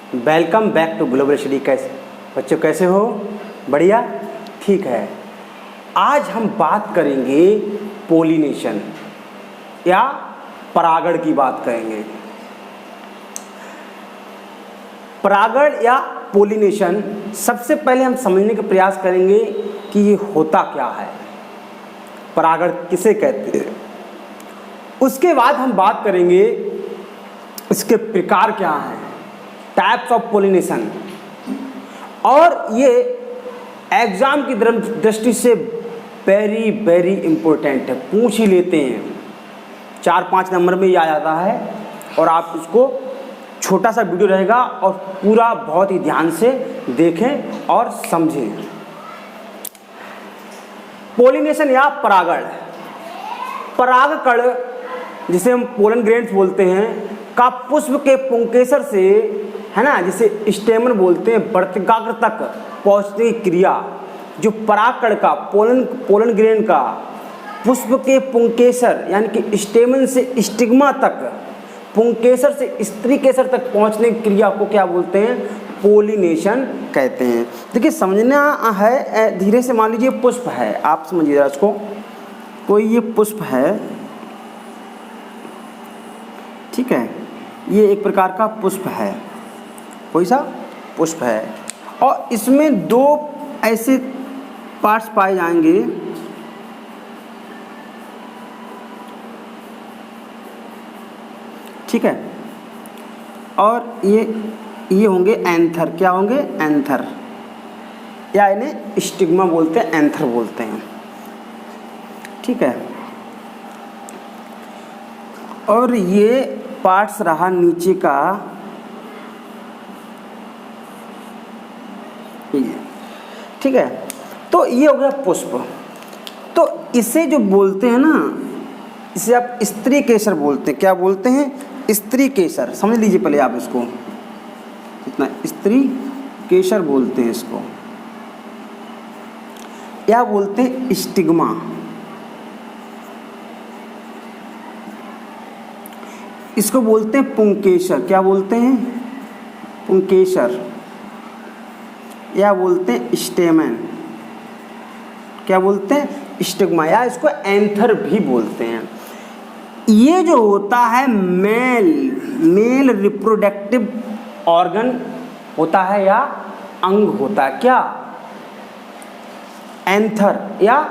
Welcome back to global study. कैसे बच्चों, कैसे हो? बढ़िया, ठीक है। आज हम बात करेंगे पोलिनेशन या परागण की बात करेंगे। परागण या पोलिनेशन, सबसे पहले हम समझने का प्रयास करेंगे कि ये होता क्या है, परागण किसे कहते हैं। उसके बाद हम बात करेंगे इसके प्रकार क्या हैं, टाइप्स ऑफ पोलिनेशन। और ये एग्जाम की दृष्टि से वेरी वेरी इंपॉर्टेंट है, पूछ ही लेते हैं, 4-5 नंबर में ये आ जाता है। और आप उसको, छोटा सा वीडियो रहेगा और पूरा बहुत ही ध्यान से देखें और समझें। पोलिनेशन या परागण, परागकण जिसे हम पोलन ग्रेन्स बोलते हैं का पुष्प के पुंकेसर से, है ना, जिसे स्टेमन बोलते हैं, वर्तिकाग्र तक पहुंचने की क्रिया, जो परागकण का पोलन ग्रेन का पुष्प के पुंकेसर यानी कि स्टेमन से स्टिग्मा तक, पुंकेसर से स्त्री केसर तक पहुंचने की क्रिया को क्या बोलते हैं? पोलिनेशन कहते हैं। देखिए समझना है, धीरे से। मान लीजिए पुष्प है, आप समझिए इसको, कोई ये पुष्प है, ठीक है, ये एक प्रकार का पुष्प है, कोई सा पुष्प है, और इसमें 2 ऐसे पार्ट्स पाए जाएंगे, ठीक है, और ये होंगे एंथर। क्या होंगे? एंथर, या इन्हें स्टिग्मा बोलते हैं, एंथर बोलते हैं, ठीक है। और ये पार्ट्स रहा नीचे का, ये, ठीक है। तो ये हो गया पुष्प। तो इसे जो बोलते हैं ना, इसे आप स्त्री केसर बोलते हैं। क्या बोलते हैं? स्त्री केसर। समझ लीजिए पहले आप इसको, इतना, स्त्री केसर बोलते हैं इसको, या बोलते हैं स्टिग्मा। इसको बोलते हैं पुंकेसर। क्या बोलते हैं? पुंकेसर, या बोलते हैं स्टेमन। क्या बोलते हैं? स्टिग्मा, या इसको एंथर भी बोलते हैं। ये जो होता है मेल रिप्रोडक्टिव ऑर्गन होता है या अंग होता है। क्या? एंथर या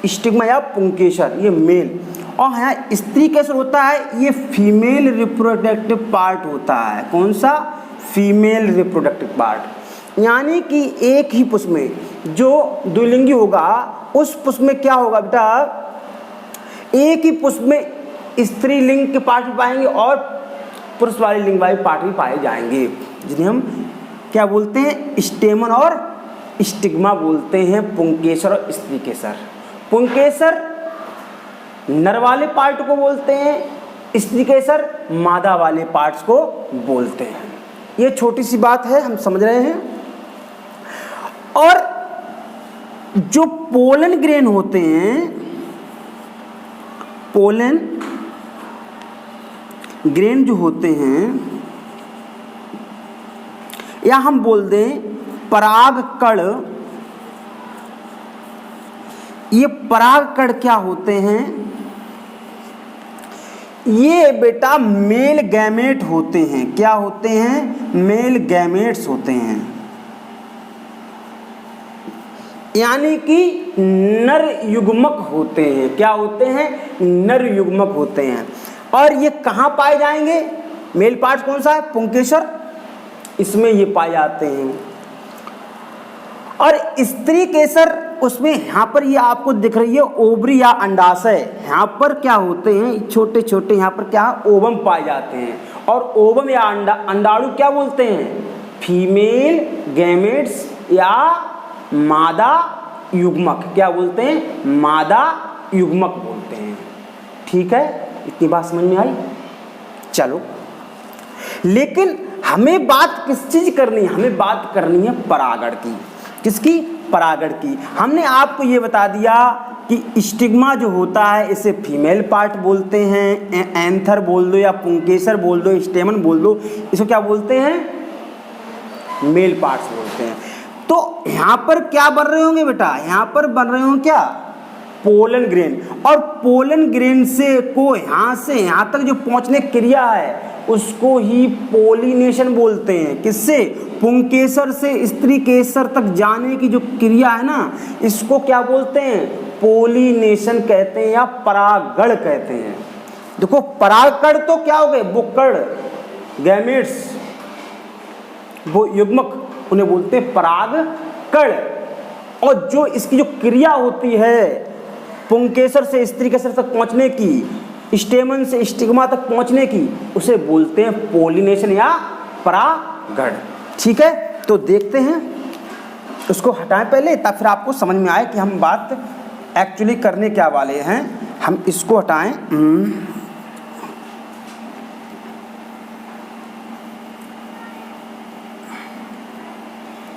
स्टिग्मा या पुंकेसर, ये मेल। और यहाँ स्त्री केसर होता है, ये फीमेल रिप्रोडक्टिव पार्ट होता है। कौन सा? Female reproductive part. यानी कि एक ही पुष्प में जो द्विलिंगी होगा, उस पुष्प में क्या होगा बेटा? एक ही पुष्प में स्त्री लिंग के पार्ट भी पाएंगे और पुरुष वाले लिंग वाले पार्ट भी पाए जाएंगे, जिन्हें हम क्या बोलते हैं? स्टेमन और स्टिग्मा बोलते हैं, पुंकेसर और स्त्री केसर। पुंकेसर नर वाले पार्ट को बोलते हैं, स्त्री केसर मादा वाले पार्ट्स को बोलते हैं। ये छोटी सी बात है, हम समझ रहे हैं। और जो पोलन ग्रेन होते हैं, पोलन ग्रेन जो होते हैं, या हम बोल दें परागकण, ये परागकण क्या होते हैं? ये बेटा मेल गैमेट होते हैं। क्या होते हैं? मेल गैमेट्स होते हैं, यानी कि नर युग्मक होते हैं। क्या होते हैं? नर युग्मक होते हैं। और ये कहाँ पाए जाएंगे? मेल पार्ट कौन सा है? पुंकेसर, इसमें ये पाए जाते हैं। और स्त्री केसर, उसमें यहाँ पर ये आपको दिख रही है ओवरी या अंडाशय, यहाँ पर क्या होते हैं? छोटे छोटे यहाँ पर क्या? ओवम पाए जाते हैं। और ओवम या अंडाणु क्या बोलते हैं? फीमेल गैमेट्स या मादा युग्मक। क्या बोलते हैं? मादा युग्मक बोलते हैं, ठीक है। इतनी बात समझ में आई? चलो, लेकिन हमें बात किस चीज करनी है? हमें बात करनी है परागण की। किसकी? परागण की। हमने आपको ये बता दिया कि स्टिग्मा जो होता है इसे फीमेल पार्ट बोलते हैं, एंथर बोल दो या पुंकेसर बोल दो, स्टेमन बोल दो, इसको क्या बोलते हैं? मेल पार्ट्स बोलते हैं। तो यहाँ पर क्या बन रहे होंगे बेटा, यहाँ पर बन रहे होंगे क्या, पोलन ग्रेन। और पोलन ग्रेन से को यहाँ से यहाँ तक जो पहुँचने क्रिया है उसको ही पोलिनेशन बोलते हैं। किससे, पुंकेसर से स्त्री केसर तक जाने की जो क्रिया है ना, इसको क्या बोलते हैं, पोलिनेशन कहते हैं या परागण कहते हैं। देखो परागकण तो क्या हो गए, वो कण, गैमेट्स, वो युग्मक, उन्हें बोलते हैं परागकण। और जो इसकी जो क्रिया होती है पुंकेसर से स्त्री केसर तक पहुंचने की, स्टेमन से स्टिग्मा तक पहुंचने की, उसे बोलते हैं पोलिनेशन या परागण। ठीक है, तो देखते हैं, उसको हटाएं पहले, तब फिर आपको समझ में आए कि हम बात एक्चुअली करने क्या वाले हैं। हम इसको हटाएं,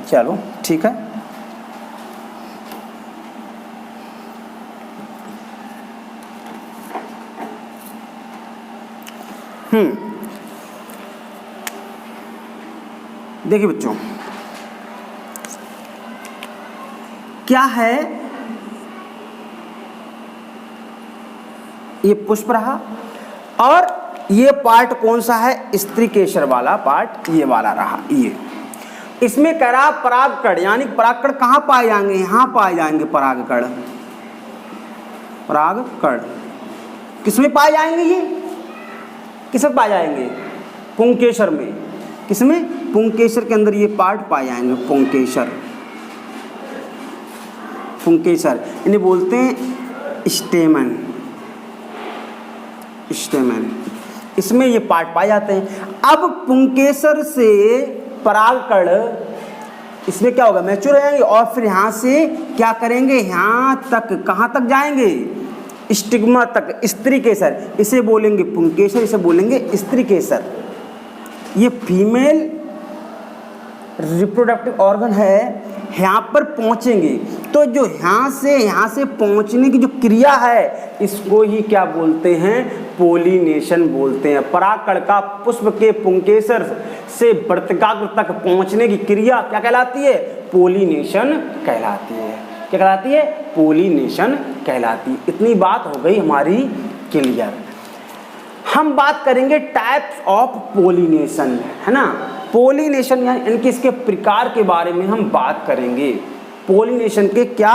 चलो ठीक है। देखिए बच्चों, क्या है, ये पुष्प रहा और ये पार्ट कौन सा है, स्त्री केसर वाला पार्ट, ये वाला रहा। ये इसमें कह रहा परागकण, यानी परागकण कहाँ पाए जाएंगे, यहाँ पाए जाएंगे परागकण। परागकण किसमें पाए जाएंगे, ये किसमें पाए जाएंगे, पुंकेसर में। किसमें, पुंकेसर के अंदर ये पार्ट पाए जाएंगे, पुंकेसर। पुंकेसर इन्हें बोलते हैं स्टेमन, स्टेमन, इसमें ये पार्ट पाए जाते हैं। अब पुंकेसर से परागकण इसमें क्या होगा, मैच्योर हो जाएंगे और फिर यहाँ से क्या करेंगे, यहाँ तक, कहाँ तक जाएंगे, स्टिग्मा तक, स्त्री केसर, इसे बोलेंगे पुंकेसर, इसे बोलेंगे स्त्री केसर। ये फीमेल रिप्रोडक्टिव ऑर्गन है, यहाँ पर पहुँचेंगे तो जो यहाँ से पहुँचने की जो क्रिया है इसको ही क्या बोलते हैं, पोलिनेशन बोलते हैं। परागकण का पुष्प के पुंकेसर से वर्तिकाग्र तक पहुँचने की क्रिया क्या कहलाती है, पोलिनेशन कहलाती है। क्या कहलाती है, पोलिनेशन कहलाती है। इतनी बात हो गई हमारी क्लियर। हम बात करेंगे टाइप्स ऑफ पोलिनेशन, है ना। पोलिनेशन यानी इनके इसके प्रकार के बारे में हम बात करेंगे। पोलिनेशन के क्या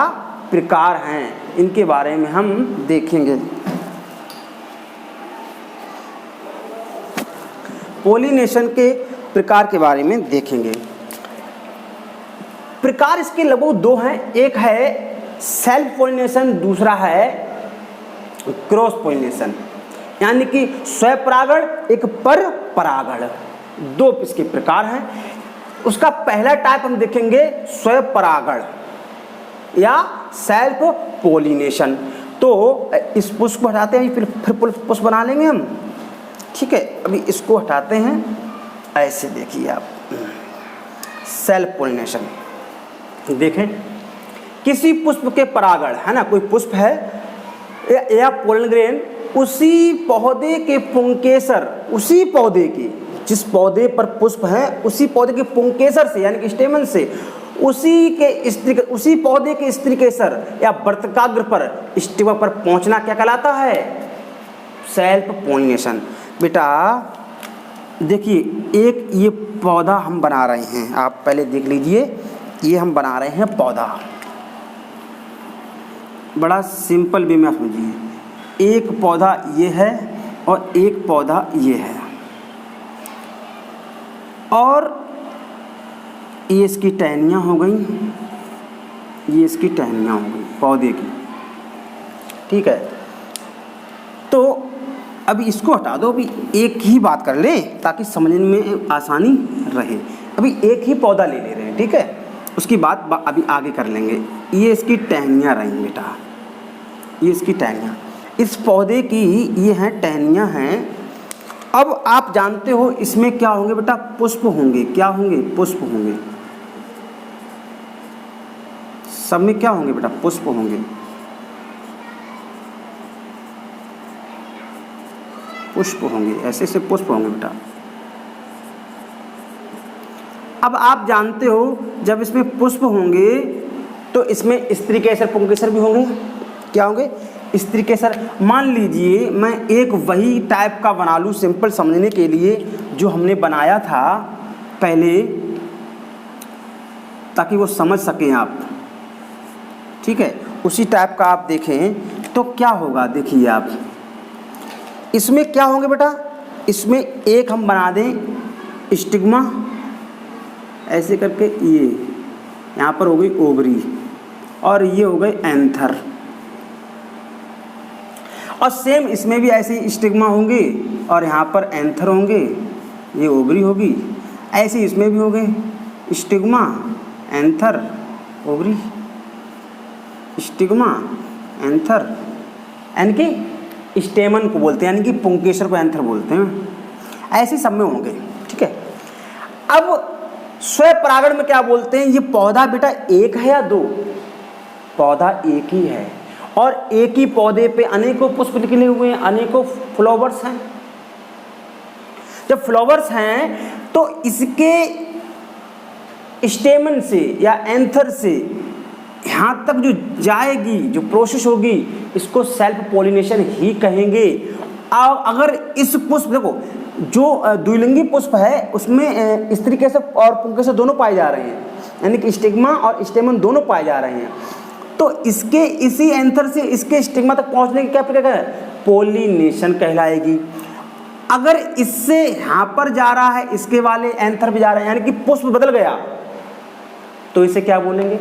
प्रकार हैं इनके बारे में हम देखेंगे। पोलिनेशन के प्रकार के बारे में देखेंगे। प्रकार इसके लगभग दो हैं, एक है सेल्फ पोलिनेशन, दूसरा है क्रॉस पोलिनेशन, यानी कि स्वपरागण, एक पर परागण, दो इसके प्रकार हैं। उसका पहला टाइप हम देखेंगे स्वपरागण या सेल्फ पोलिनेशन। तो इस पुष्प को हटाते हैं, फिर पुष्प बना लेंगे हम, ठीक है। अभी इसको हटाते हैं, ऐसे देखिए आप, सेल्फ पोलिनेशन देखें, किसी पुष्प के परागण, है ना, कोई पुष्प है या पोलन ग्रेन, उसी पौधे के पुंकेसर, उसी पौधे के, जिस पौधे पर पुष्प है उसी पौधे के पुंकेसर से, यानी कि स्टेमन से, उसी पौधे के स्त्री केसर या वर्तिकाग्र पर, स्टिग्मा पर पहुंचना क्या कहलाता है, सेल्फ पोलिनेशन। बेटा देखिए, एक ये पौधा हम बना रहे हैं, आप पहले देख लीजिए, ये हम बना रहे हैं पौधा, बड़ा सिंपल वे में समझिए। एक पौधा ये है और एक पौधा ये है, और ये इसकी टहनियाँ हो गई, ये इसकी टहनियाँ हो गई पौधे की, ठीक है। तो अभी इसको हटा दो, अभी एक ही बात कर ले ताकि समझने में आसानी रहे। अभी एक ही पौधा ले रहे हैं, ठीक है, उसकी बात अभी आगे कर लेंगे। ये इसकी टहनियाँ रही बेटा, ये इसकी टहनियाँ, इस पौधे की ये हैं टहनियाँ हैं। अब आप जानते हो इसमें क्या होंगे बेटा, पुष्प होंगे। क्या होंगे, पुष्प होंगे। सब में क्या होंगे बेटा, पुष्प होंगे। पुष्प होंगे, ऐसे ऐसे पुष्प होंगे बेटा। अब आप जानते हो जब इसमें पुष्प होंगे तो इसमें स्त्री केसर पुंकेसर भी होंगे। क्या होंगे? स्त्री केसर। मान लीजिए मैं एक वही टाइप का बना लूँ सिंपल समझने के लिए जो हमने बनाया था पहले, ताकि वो समझ सकें आप। ठीक है, उसी टाइप का आप देखें तो क्या होगा। देखिए आप इसमें क्या होंगे बेटा, इसमें एक हम बना दें स्टिग्मा ऐसे करके, ये यहाँ पर हो गई ओवरी और ये हो गए एंथर, और सेम इसमें भी ऐसे ही स्टिग्मा होंगे और यहाँ पर एंथर होंगे, ये ओवरी होगी। ऐसे इसमें भी हो गए stigma anther ovary, stigma anther, यानी कि स्टेमन को बोलते हैं, यानी कि पुंकेसर को एंथर बोलते हैं। ऐसे सब में होंगे। ठीक है, अब स्वपरागण में क्या बोलते हैं, ये पौधा बेटा एक है या दो? पौधा एक ही है और एक ही पौधे पे अनेकों पुष्प निकले हुए हैं, अनेकों फ्लावर्स हैं। जब फ्लावर्स हैं तो इसके स्टेमन से या एंथर से यहाँ तक जो जाएगी, जो प्रोसेस होगी, इसको सेल्फ पॉलिनेशन ही कहेंगे। और अगर इस पुष्प, देखो जो द्विलिंगी पुष्प है उसमें स्त्री केसर और पुंकेसर दोनों पाए जा रहे हैं, यानी कि स्टिग्मा और स्टेमन दोनों पाए जा रहे हैं। तो इसके इसी एंथर से इसके स्टिग्मा तक पहुंचने की क्या प्रक्रिया है? पॉलिनेशन कहलाएगी। अगर इससे यहाँ पर जा रहा है, इसके वाले एंथर पे जा रहा है, यानी कि पुष्प बदल गया, तो इसे क्या बोलेंगे?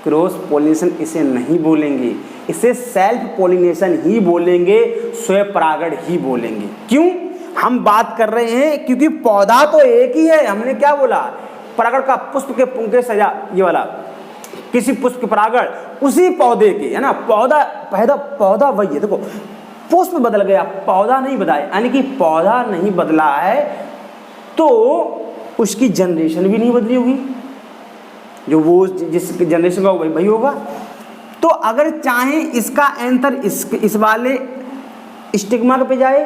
क्रॉस पॉलिनेशन इसे नहीं बोलेंगे, इसे सेल्फ पॉलिनेशन ही बोलेंगे, स्वपरागण ही बोलेंगे। क्यों हम बात कर रहे हैं? क्योंकि पौधा तो एक ही है। हमने क्या बोला? परागण का पुष्प के पुंकेसर, ये वाला किसी पुष्प के परागण उसी पौधे के, है ना। पौधा वही है। देखो पुष्प बदल गया, पौधा नहीं बदला, यानी कि पौधा नहीं बदला है तो उसकी जनरेशन भी नहीं बदली होगी, जो वो जिस जनरेशन का वही होगा। तो अगर चाहे इसका एंथर इस वाले स्टिग्मा पे जाए,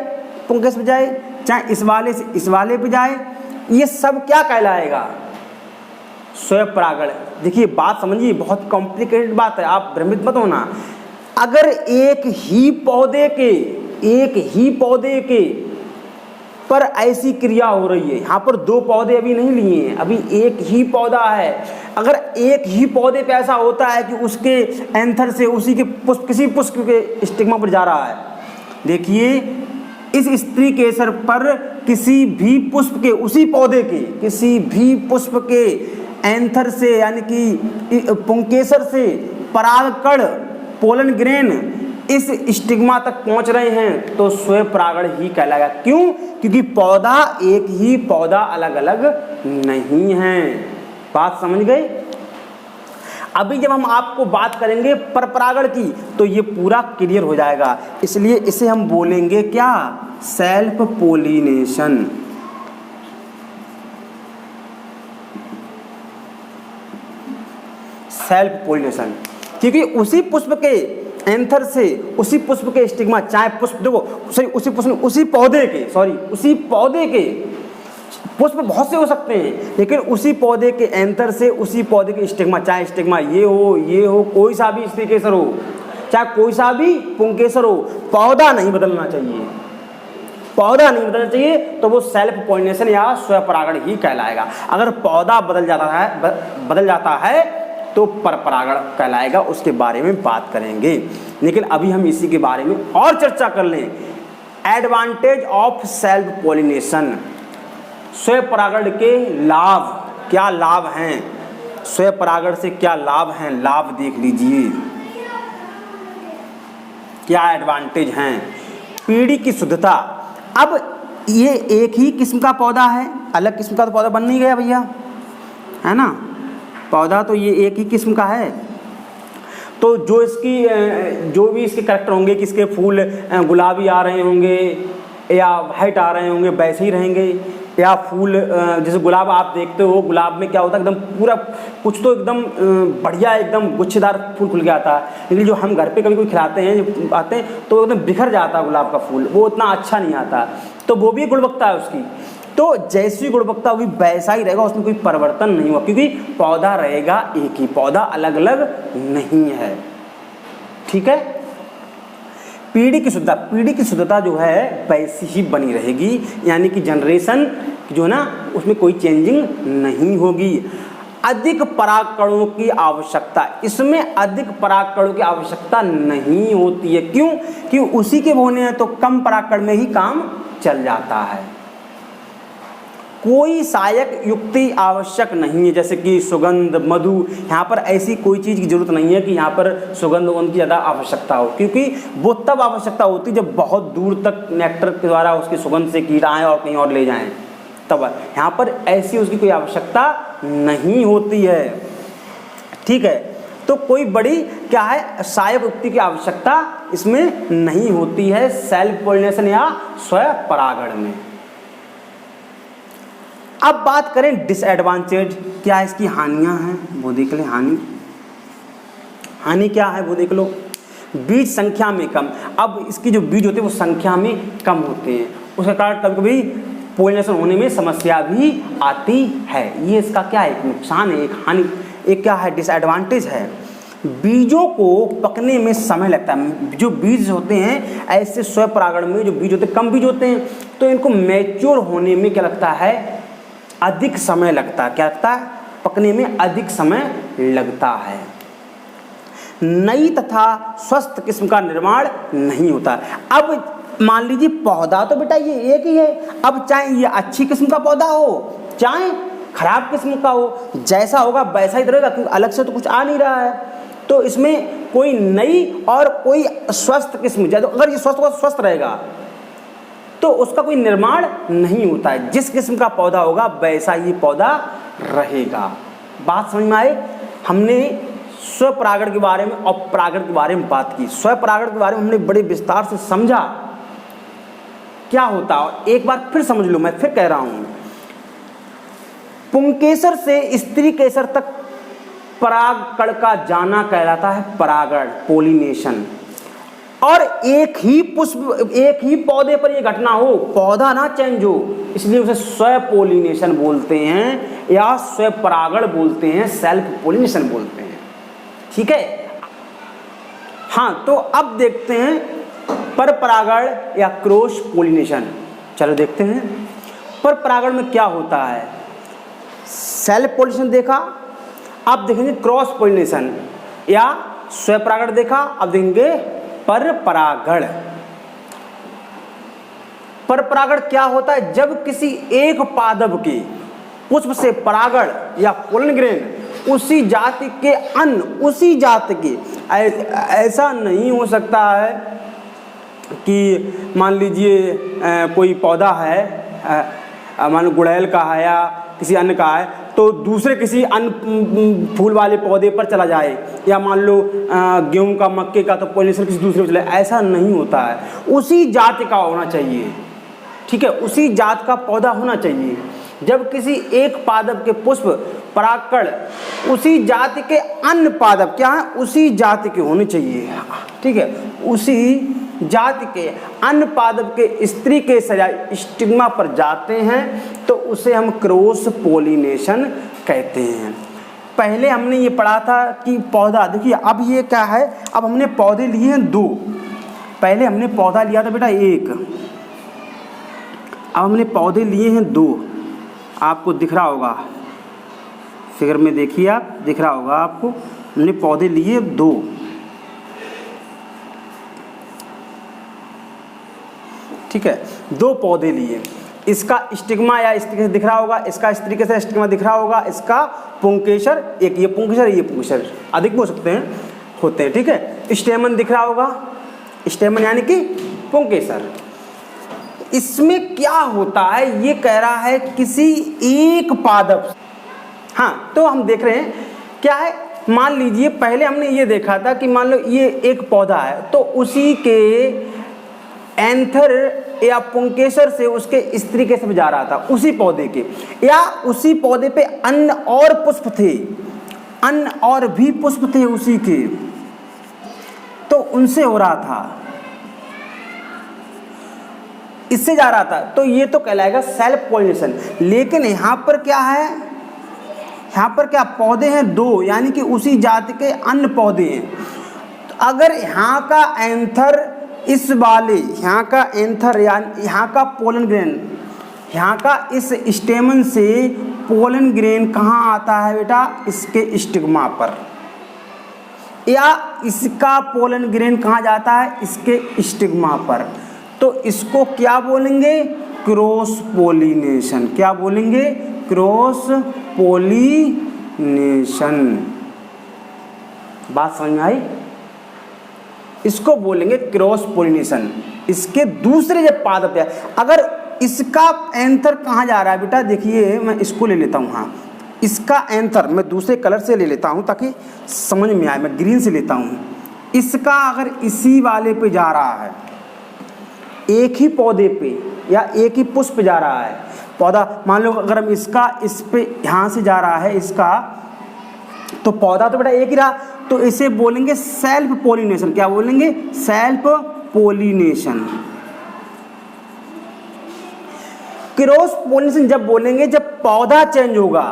पुंकेस पे जाए, चाहे इस वाले से इस वाले पे जाए, ये सब क्या कहलाएगा? स्वपरागण। देखिए बात समझिए, बहुत कॉम्प्लिकेटेड बात है, आप भ्रमित मत होना। अगर एक ही पौधे के पर ऐसी क्रिया हो रही है, यहाँ पर दो पौधे अभी नहीं लिए हैं, अभी एक ही पौधा है। अगर एक ही पौधे पे ऐसा होता है कि उसके एंथर से उसी के पुष्प, किसी पुष्प के स्टिग्मा पर जा रहा है, देखिए इस स्त्री केसर पर किसी भी पुष्प के, उसी पौधे के किसी भी पुष्प के एंथर से, यानी कि पुंकेसर से परागकण, पोलन ग्रेन इस स्टिग्मा तक पहुंच रहे हैं, तो स्वपरागण ही कहलाएगा। क्यों? क्योंकि पौधा एक ही पौधा अलग अलग नहीं है। बात समझ गए? अभी जब हम आपको बात करेंगे परपरागण की तो ये पूरा क्लियर हो जाएगा। इसलिए इसे हम बोलेंगे क्या? Self pollination. सेल्फ पोलिनेशन, क्योंकि उसी पुष्प के एंथर से उसी पुष्प के स्टिग्मा, चाहे पुष्प, देखो सॉरी उसी पौधे के पुष्प बहुत से हो सकते हैं, लेकिन उसी पौधे के एंथर से उसी पौधे के स्टिग्मा, चाहे स्टिग्मा ये हो, कोई सा भी स्त्री केसर हो, चाहे कोई सा भी पुंकेसर हो, पौधा नहीं बदलना चाहिए। पौधा नहीं बदलना चाहिए तो वो सेल्फ पॉलिनेशन या स्वपरागण ही कहलाएगा। अगर पौधा बदल जाता है तो परपरागण कहलाएगा। उसके बारे में बात करेंगे, लेकिन अभी हम इसी के बारे में और चर्चा कर लें। एडवांटेज ऑफ सेल्फ पॉलिनेशन, स्वपरागण के लाभ, क्या लाभ हैं? स्वपरागण से क्या लाभ हैं? लाभ देख लीजिए, क्या एडवांटेज हैं। पीढ़ी की शुद्धता। अब ये एक ही किस्म का पौधा है, अलग किस्म का तो पौधा बन नहीं गया भैया, है ना। पौधा तो ये एक ही किस्म का है, तो जो भी इसके करैक्टर होंगे कि इसके फूल गुलाबी आ रहे होंगे या वाइट आ रहे होंगे, वैसे ही रहेंगे। या फूल जैसे गुलाब आप देखते हो, गुलाब में क्या होता है, एकदम पूरा कुछ तो एकदम बढ़िया एकदम गुच्छेदार फूल खुल के आता है, लेकिन जो हम घर पे कभी कोई खिलाते हैं, जो आते हैं तो एकदम बिखर जाता है गुलाब का फूल, वो उतना अच्छा नहीं आता, तो वो भी गुणवत्ता है उसकी। तो जैसी गुणवत्ता होगी वैसा ही रहेगा, उसमें कोई परिवर्तन नहीं हुआ, क्योंकि पौधा रहेगा एक ही, पौधा अलग अलग नहीं है। ठीक है। पीढ़ी की शुद्धता जो है वैसी ही बनी रहेगी, यानी कि जनरेशन जो है ना उसमें कोई चेंजिंग नहीं होगी। अधिक परागकणों की आवश्यकता, इसमें अधिक परागकणों की आवश्यकता नहीं होती है। क्यों? कि उसी के होने हैं तो कम परागकण में ही काम चल जाता है। कोई सहायक युक्ति आवश्यक नहीं है, जैसे कि सुगंध, मधु, यहाँ पर ऐसी कोई चीज़ की जरूरत नहीं है कि यहाँ पर सुगंध की ज़्यादा आवश्यकता हो, क्योंकि वो तब आवश्यकता होती है जब बहुत दूर तक नेक्टर के द्वारा उसकी सुगंध से कीड़ा आए और कहीं और ले जाएं, तब। यहाँ पर ऐसी उसकी कोई आवश्यकता नहीं होती है। ठीक है। तो कोई बड़ी क्या है सहायक युक्ति की आवश्यकता इसमें नहीं होती है सेल्फ पोलिनेशन या स्वयं परागण में। अब बात करें डिसएडवांटेज, क्या इसकी हानियां हैं वो देख लें। हानि क्या है वो देख लो। बीज संख्या में कम, अब इसकी जो बीज होते हैं वो संख्या में कम होते हैं, उसके कारण कभी कभी पोलिनेशन होने में समस्या भी आती है। ये इसका क्या है, एक नुकसान है, एक हानि, एक क्या है डिसएडवांटेज है। बीजों को पकने में समय लगता है। जो बीज होते हैं ऐसे स्वयं परागण में जो बीज होते हैं कम बीज होते हैं, तो इनको मैच्योर होने में क्या लगता है, अधिक समय लगता है। क्या लगता है, पकने में अधिक समय लगता है। नई तथा स्वस्थ किस्म का निर्माण नहीं होता। अब मान लीजिए पौधा तो बेटा ये एक ही है, अब चाहे ये अच्छी किस्म का पौधा हो चाहे खराब किस्म का हो, जैसा होगा वैसा ही रहेगा, क्योंकि अलग से तो कुछ आ नहीं रहा है। तो इसमें कोई नई और कोई स्वस्थ किस्म, अगर ये स्वस्थ रहेगा तो उसका कोई निर्माण नहीं होता है। जिस किस्म का पौधा होगा वैसा ही पौधा रहेगा। बात समझ में आए। हमने स्वपरागण के बारे में और परागण के बारे में बात की। स्वपरागण के बारे में हमने बड़े विस्तार से समझा क्या होता है। एक बार फिर समझ लो, मैं फिर कह रहा हूं, पुंकेसर से स्त्री केसर तक परागकण का जाना कहलाता है परागण, पोलिनेशन। और एक ही पुष्प, एक ही पौधे पर यह घटना हो, पौधा ना चेंज हो, इसलिए उसे स्वपोलिनेशन बोलते हैं या स्वपरागण बोलते हैं, सेल्फ पोलिनेशन बोलते हैं। ठीक है। हाँ, तो अब देखते हैं पर परागण या क्रॉस पोलिनेशन। चलो देखते हैं पर परागण में क्या होता है। सेल्फ पोलिनेशन देखा, अब देखेंगे क्रॉस पोलिनेशन या स्वपरागण देखा, अब देखेंगे पर परागण। पर परागण क्या होता है, जब किसी एक पादप के पुष्प से परागण या पोलन ग्रेन उसी जाति के अन्य, उसी जाति के, ऐसा नहीं हो सकता है कि मान लीजिए कोई पौधा है, मान लो गुड़हल का है या किसी अन्य का है, तो दूसरे किसी अन्य फूल वाले पौधे पर चला जाए, या मान लो गेहूं का, मक्के का, तो पोलिनेशन किसी दूसरे पर चले, ऐसा नहीं होता है। उसी जाति का होना चाहिए। ठीक है, उसी जात का पौधा होना चाहिए। जब किसी एक पादप के पुष्प परागकण उसी जाति के अन्य पादप क्या है, उसी जाति के होने चाहिए। ठीक है, उसी जाति के अन्य पादप के स्त्री के सजाए स्टिग्मा पर जाते हैं तो उसे हम क्रॉस पोलिनेशन कहते हैं। पहले हमने ये पढ़ा था कि पौधा, देखिए अब ये क्या है, अब हमने पौधे लिए हैं दो। पहले हमने पौधा लिया था बेटा एक, अब हमने पौधे लिए हैं दो। आपको दिख रहा होगा, फिगर में देखिए आप, दिख रहा होगा आपको, हमने पौधे लिए दो। ठीक है, दो पौधे लिए, इसका स्टिग्मा या इस तरीके से दिख रहा होगा, इसका इस तरीके से स्टिग्मा दिख रहा होगा, इसका पुंकेसर, एक ये पुंकेसर, ये पुंकेसर, अधिक हो सकते हैं, होते हैं। ठीक है, स्टेमन दिख रहा होगा, स्टेमन यानी कि पुंकेसर। इसमें क्या होता है, ये कह रहा है किसी एक पादप। हाँ, तो हम देख रहे हैं क्या है, मान लीजिए पहले हमने ये देखा था कि मान लो ये एक पौधा है, तो उसी के एंथर या पुंकेसर से उसके स्त्री केसर में जा रहा था, उसी पौधे के, या उसी पौधे पे अन्य और पुष्प थे, अन्य और भी पुष्प थे उसी के, तो उनसे हो रहा था। इससे जा रहा था, तो ये तो कहलाएगा सेल्फ पॉलिनेशन। लेकिन यहाँ पर क्या है, यहाँ पर क्या पौधे हैं 2, यानी कि उसी जाति के अन्य पौधे हैं। तो अगर यहाँ का एंथर इस वाले, यहाँ का एंथर यानी यहाँ का पोलन ग्रेन, यहाँ का इस स्टेमन से पोलन ग्रेन कहाँ आता है बेटा, इसके स्टिग्मा पर, या इसका पोलन ग्रेन कहाँ जाता है, इसके स्टिग्मा पर। तो इसको क्या बोलेंगे, क्रॉस पोलिनेशन। क्या बोलेंगे, क्रॉस पोलिनेशन। बात समझ में आई, इसको बोलेंगे क्रॉस पोलिनेशन। इसके दूसरे जब पादप है, अगर इसका एंथर कहाँ जा रहा है बेटा, देखिए मैं इसको ले लेता हूँ, हाँ इसका एंथर मैं दूसरे कलर से ले लेता हूँ ताकि समझ में आए, मैं ग्रीन से लेता हूँ। इसका अगर इसी वाले पे जा रहा है, एक ही पौधे पे या एक ही पुष्प पे जा रहा है पौधा, मान लो अगर हम इसका इस पे यहाँ से जा रहा है इसका, तो पौधा तो बेटा एक ही रहा, तो इसे बोलेंगे सेल्फ पोलिनेशन। क्या बोलेंगे, सेल्फ पोलिनेशन। क्रॉस पोलिनेशन जब बोलेंगे जब पौधा चेंज होगा,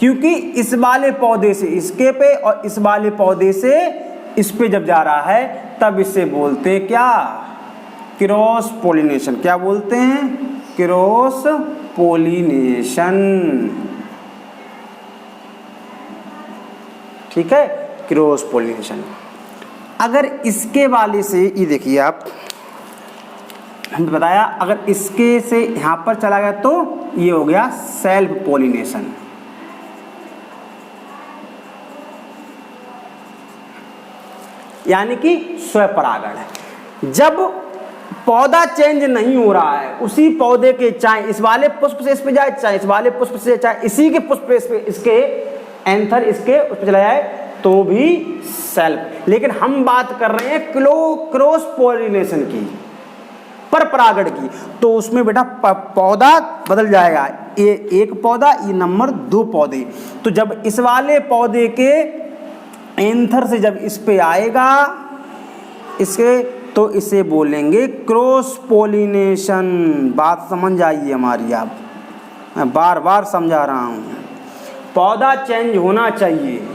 क्योंकि इस वाले पौधे से इसके पे और इस वाले पौधे से इस पे जब जा रहा है, तब इसे बोलते हैं क्या, क्रॉस पोलिनेशन। क्या बोलते हैं, क्रॉस पोलिनेशन। ठीक है, क्रॉस पोलिनेशन। अगर इसके वाले से, ये देखिए आप, हमने बताया अगर इसके से यहाँ पर चला गया तो ये हो गया सेल्फ पोलिनेशन। यानी कि स्वपरागण। जब पौधा चेंज नहीं हो रहा है, उसी पौधे के चाहे इस वाले पुष्प से इस पे जाए, चाहे इस वाले पुष्प से, चाहे इसी के पुष्प पे इसके एंथर इसके उस पे चला जाए, तो भी सेल्फ। लेकिन हम बात कर रहे हैं क्रॉस पोलिनेशन की, पर परागण की, तो उसमें बेटा पौधा बदल जाएगा, ये एक पौधा, ये नंबर 2 पौधे। तो जब इस वाले पौधे के एंथर से जब इस पे आएगा इसके, तो इसे बोलेंगे क्रॉस पोलिनेशन। बात समझ आइए हमारी, आप मैं बार बार समझा रहा हूँ, पौधा चेंज होना चाहिए।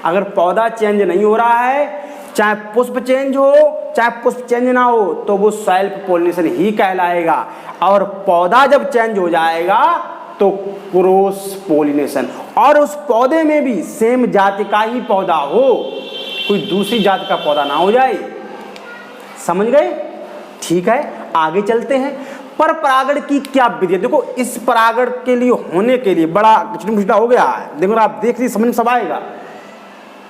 अगर पौधा चेंज नहीं हो रहा है, चाहे पुष्प चेंज हो चाहे पुष्प चेंज ना हो, तो वो सेल्फ पोलिनेशन ही कहलाएगा। और पौधा जब चेंज हो जाएगा तो क्रॉस पोलिनेशन। और उस पौधे में भी सेम जाति का ही पौधा हो, कोई दूसरी जाति का पौधा ना हो जाए। समझ गए, ठीक है, आगे चलते हैं। पर परागण की क्या विधि है, देखो इस परागण के लिए होने के लिए बड़ा छोटा हो गया है, देखो आप देख लीजिए, समझ में सब आएगा।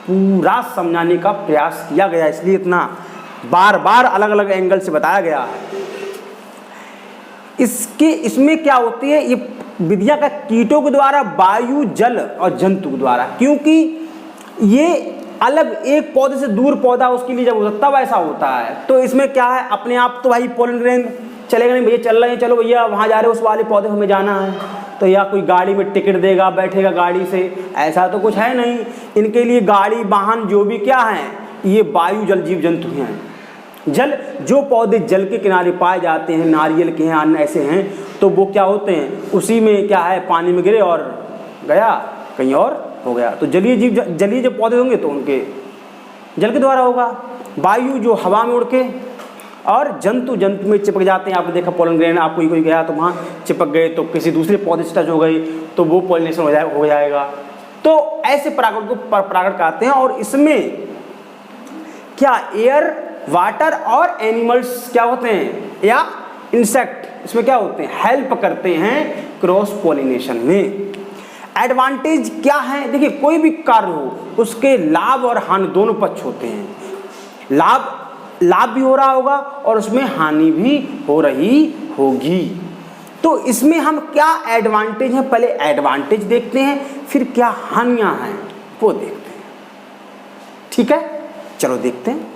पूरा समझाने का प्रयास किया गया, इसलिए इतना बार बार अलग अलग एंगल से बताया गया है। इसमें क्या होती है, ये विधियां का कीटों के द्वारा, वायु, जल और जंतु के द्वारा, क्योंकि ये अलग एक पौधे से दूर पौधा उसके लिए जब होता तब ऐसा होता है। तो इसमें क्या है, अपने आप तो भाई पोलन ग्रेन चलेगा नहीं, भैया चल रहे हैं, चलो भैया वहाँ जा रहे हो उस वाले पौधे हमें जाना है, तो या कोई गाड़ी में टिकट देगा, बैठेगा गाड़ी से, ऐसा तो कुछ है नहीं। इनके लिए गाड़ी वाहन जो भी क्या है, ये वायु जल जीव जंतु हैं। जल, जो पौधे जल के किनारे पाए जाते हैं, नारियल के हैं, अन्य ऐसे हैं, तो वो क्या होते हैं, उसी में क्या है, पानी में गिरे और गया कहीं और हो गया। तो जलीय जीव, जलीय जो पौधे होंगे तो उनके जल के द्वारा होगा। वायु जो हवा में उड़ के, और जंतु में चिपक जाते हैं। आपने देखा पोलन ग्रेन, आप कोई गया तो वहाँ चिपक गए, तो किसी दूसरे पौधे से टच हो गई, तो वो पोलिनेशन हो जाएगा। तो ऐसे परागण को परागण कहते हैं। और इसमें क्या एयर, वाटर और एनिमल्स क्या होते हैं, या इंसेक्ट इसमें क्या होते हैं, हेल्प करते हैं क्रॉस पोलिनेशन में। एडवांटेज क्या है, देखिए कोई भी कार्य हो उसके लाभ और हानि दोनों पक्ष होते हैं। लाभ भी हो रहा होगा और उसमें हानि भी हो रही होगी। तो इसमें हम क्या एडवांटेज है, पहले एडवांटेज देखते हैं, फिर क्या हानियां हैं वो देखते हैं। ठीक है, चलो देखते हैं।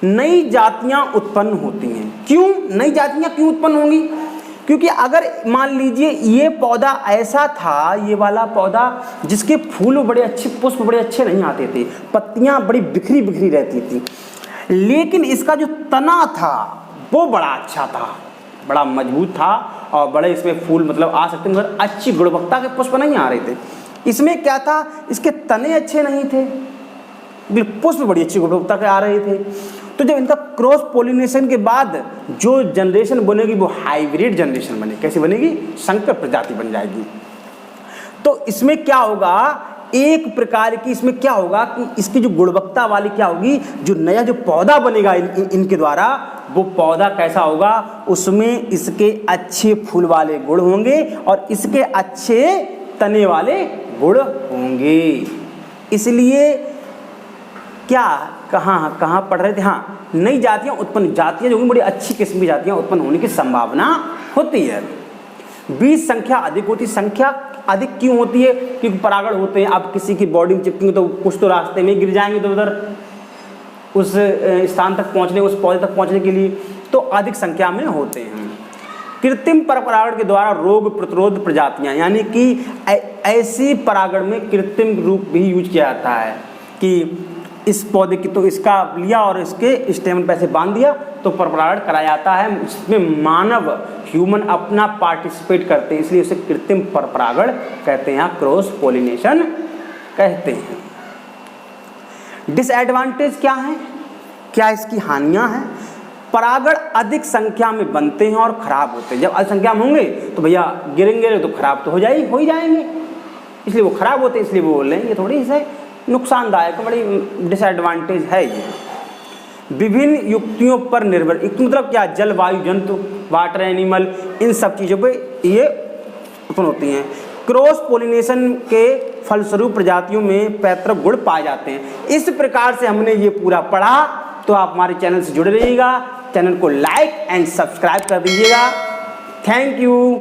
नई जातियां उत्पन्न होती हैं। क्यों नई जातियां क्यों उत्पन्न होंगी, क्योंकि अगर मान लीजिए ये पौधा ऐसा था, ये वाला पौधा जिसके फूल बड़े अच्छे, पुष्प बड़े अच्छे नहीं आते थे, पत्तियां बड़ी बिखरी बिखरी रहती थी, लेकिन इसका जो तना था वो बड़ा अच्छा था, बड़ा मजबूत था और बड़े इसमें फूल मतलब आ सकते, मगर अच्छी गुणवत्ता के पुष्प नहीं आ रहे थे। इसमें क्या था, इसके तने अच्छे नहीं थे, पुष्प बड़ी अच्छी गुणवत्ता के आ रहे थे। तो जब इनका क्रॉस पोलिनेशन के बाद जो जनरेशन बनेगी वो हाइब्रिड जनरेशन बनेगी। कैसी बनेगी, संकर प्रजाति बन जाएगी। तो इसमें क्या होगा, एक प्रकार की इसमें क्या होगा कि इसकी जो गुणवत्ता वाली क्या होगी, जो नया जो पौधा बनेगा इनके द्वारा, वो पौधा कैसा होगा, उसमें इसके अच्छे फूल वाले गुण होंगे और इसके अच्छे तने वाले गुण होंगे। इसलिए क्या कहाँ पढ़ रहे थे, हाँ, नई जातियाँ उत्पन्न, जातियाँ जो होंगी बड़ी अच्छी किस्म की जातियाँ उत्पन्न होने की संभावना होती है। बीज संख्या अधिक होती है। संख्या अधिक क्यों होती है, क्योंकि परागण होते हैं। आप किसी की बॉडी में चिपकेंगे तो कुछ तो रास्ते में गिर जाएंगे, तो उधर उस स्थान तक पहुँचने, उस पौधे तक पहुँचने के लिए तो अधिक संख्या में होते हैं। कृत्रिम परागण के द्वारा रोग प्रतिरोध प्रजातियाँ, यानी कि ऐसी परागण में कृत्रिम रूप भी यूज किया जाता है कि इस पौधे की तो इसका लिया और इसके स्टेमन पे ऐसे बांध दिया तो परागण कराया जाता है। इसमें मानव ह्यूमन अपना पार्टिसिपेट करते हैं, इसलिए उसे कृत्रिम परागण कहते हैं, क्रॉस पोलिनेशन कहते हैं। डिसएडवांटेज क्या है, क्या इसकी हानियां हैं? परागण अधिक संख्या में बनते हैं और खराब होते हैं। जब अधिक संख्या में होंगे तो भैया गिरेंगे तो खराब तो हो ही जाएंगे, इसलिए वो खराब होते हैं। इसलिए वो बोल रहे हैं ये थोड़ी सी नुकसानदायक, बड़ी डिसएडवांटेज है ये। विभिन्न युक्तियों पर निर्भर, मतलब क्या, जलवायु, जंतु, वाटर एनिमल, इन सब चीज़ों पे ये उत्पन्न होती हैं। क्रॉस पोलिनेशन के फलस्वरूप प्रजातियों में पैतृक गुण पाए जाते हैं। इस प्रकार से हमने ये पूरा पढ़ा। तो आप हमारे चैनल से जुड़े रहिएगा, चैनल को लाइक एंड सब्सक्राइब कर दीजिएगा। Thank you.